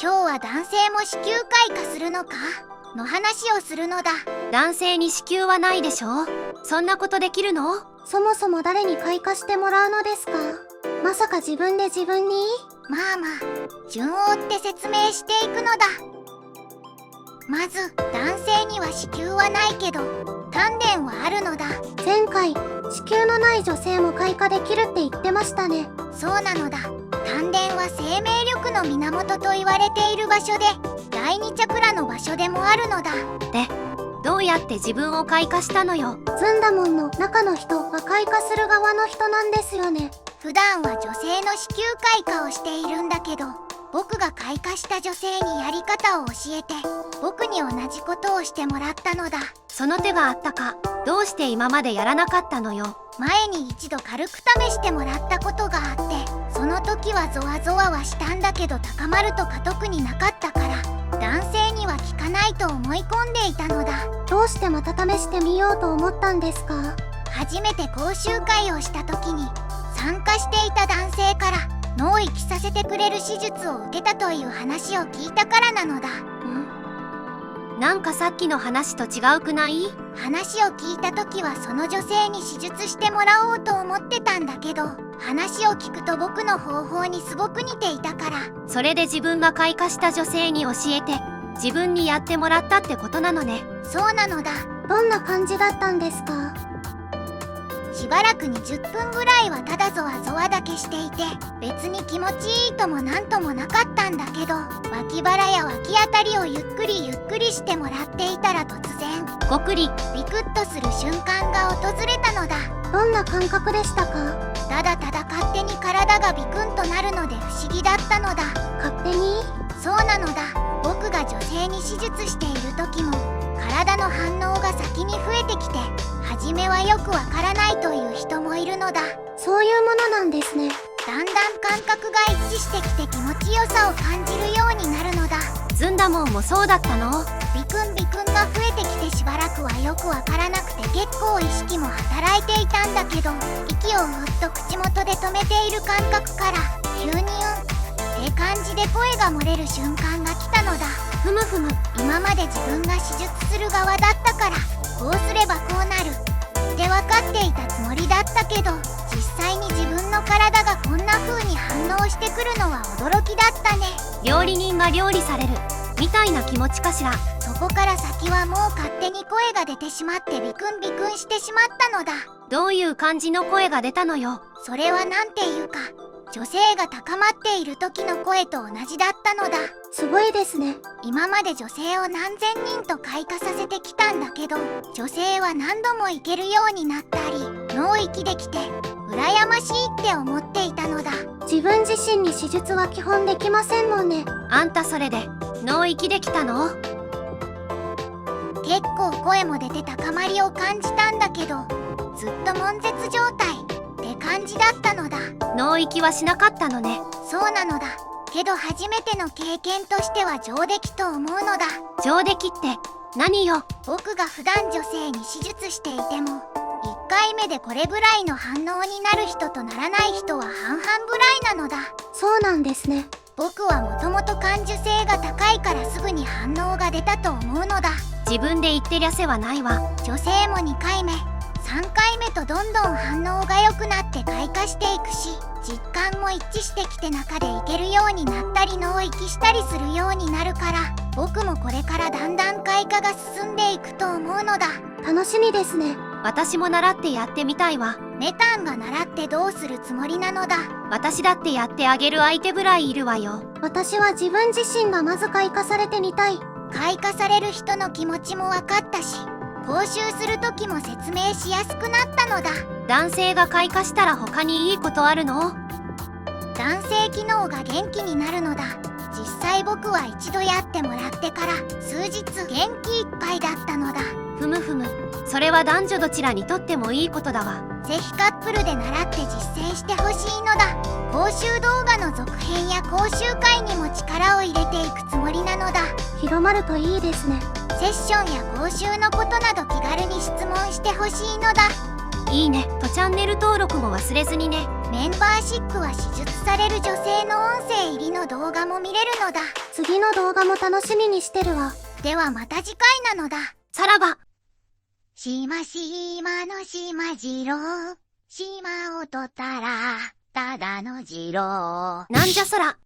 今日は男性も子宮開花するのかの話をするのだ。男性に子宮はないでしょ。そんなことできるの？そもそも誰に開花してもらうのですか？まさか自分で自分に？まあまあ、順を追って説明していくのだ。まず、男性には子宮はないけど、丹田はあるのだ。前回、子宮のない女性も開花できるって言ってましたね。そうなのだ。丹田は生命力の源と言われている場所で、第二チャクラの場所でもあるのだ。で、どうやって自分を開花したのよ。ずんだもんの中の人は開花する側の人なんですよね。普段は女性の子宮開花をしているんだけど、僕が開花した女性にやり方を教えて、僕に同じことをしてもらったのだ。その手があったか。どうして今までやらなかったのよ。前に一度軽く試してもらったことがあって、その時はゾワゾワはしたんだけど高まるとか特になかったから、男性には効かないと思い込んでいたのだ。どうしてまた試してみようと思ったんですか？初めて講習会をした時に、参加していた男性から脳を生きさせてくれる手術を受けたという話を聞いたからなのだ。なんかさっきの話と違うくない？話を聞いた時はその女性に手術してもらおうと思ってたんだけど、話を聞くと僕の方法にすごく似ていたから。それで自分が開花した女性に教えて、自分にやってもらったってことなのね。そうなのだ。どんな感じだったんですか？しばらく20分ぐらいはただゾワゾワだけしていて、別に気持ちいいともなんともなかったんだけど、脇腹や脇あたりをゆっくりゆっくりしてもらっていたら突然ごくりビクッとする瞬間が訪れたのだ。どんな感覚でしたか？ただただ勝手に体がビクンとなるので不思議だったのだ。勝手に？そうなのだ。僕が女性に手術している時も体の反応が先に増えてきて、初めはよくわからないという人もいるのだ。そういうものなんですね。だんだん感覚が一致してきて気持ちよさを感じるようになるのだ。ずんだもんもそうだったの？ビクンビクンが増えてきてしばらくはよくわからなくて結構意識も働いていたんだけど、息をふっと口元で止めている感覚から急にって感じで声が漏れる瞬間が来たのだ。ふむふむ。今まで自分が手術する側だったから、こうすればこうなるって分かっていたつもりだったけど、実際に自分の体がこんな風に反応してくるのは驚きだったね。料理人が料理されるみたいな気持ちかしら。そこから先はもう勝手に声が出てしまってビクンビクンしてしまったのだ。どういう感じの声が出たのよ。それはなんていうか、女性が高まっている時の声と同じだったのだ。すごいですね。今まで女性を何千人と開花させてきたんだけど、女性は何度も行けるようになったり脳域できて羨ましいって思っていたのだ。自分自身に手術は基本できませんもんね。あんたそれで脳域できたの？結構声も出て高まりを感じたんだけど、ずっと悶絶状態って感じだったのだ。脳域はしなかったのね。そうなのだ。けど初めての経験としては上出来と思うのだ。上出来って何よ？僕が普段女性に手術していても、1回目でこれぐらいの反応になる人とならない人は半々ぐらいなのだ。そうなんですね。僕はもともと感受性が高いからすぐに反応が出たと思うのだ。自分で言ってりゃせはないわ。女性も2回目、3回目とどんどん反応が良くなって開花していくし、実感も一致してきて中でいけるようになったり脳域したりするようになるから、僕もこれからだんだん開花が進んでいくと思うのだ。楽しみですね。私も習ってやってみたいわ。メタンが習ってどうするつもりなのだ。私だってやってあげる相手ぐらいいるわよ。私は自分自身がまず開花されてみたい。開花される人の気持ちも分かったし、講習する時も説明しやすくなったのだ。男性が開花したら他にいいことあるの？男性機能が元気になるのだ。実際僕は一度やってもらってから数日元気いっぱいだったのだ。ふむふむ。それは男女どちらにとってもいいことだわ。ぜひカップルで習って実践してほしいのだ。講習動画の続編や講習会にも力を入れていくつもりなのだ。広まるといいですね。セッションや講習のことなど気軽に質問してほしいのだ。いいねとチャンネル登録も忘れずにね。メンバーシップは手術される女性の音声入りの動画も見れるのだ。次の動画も楽しみにしてるわ。ではまた次回なのだ。さらば。しましまのしまじろう。島を取ったらただのじろう。なんじゃそら。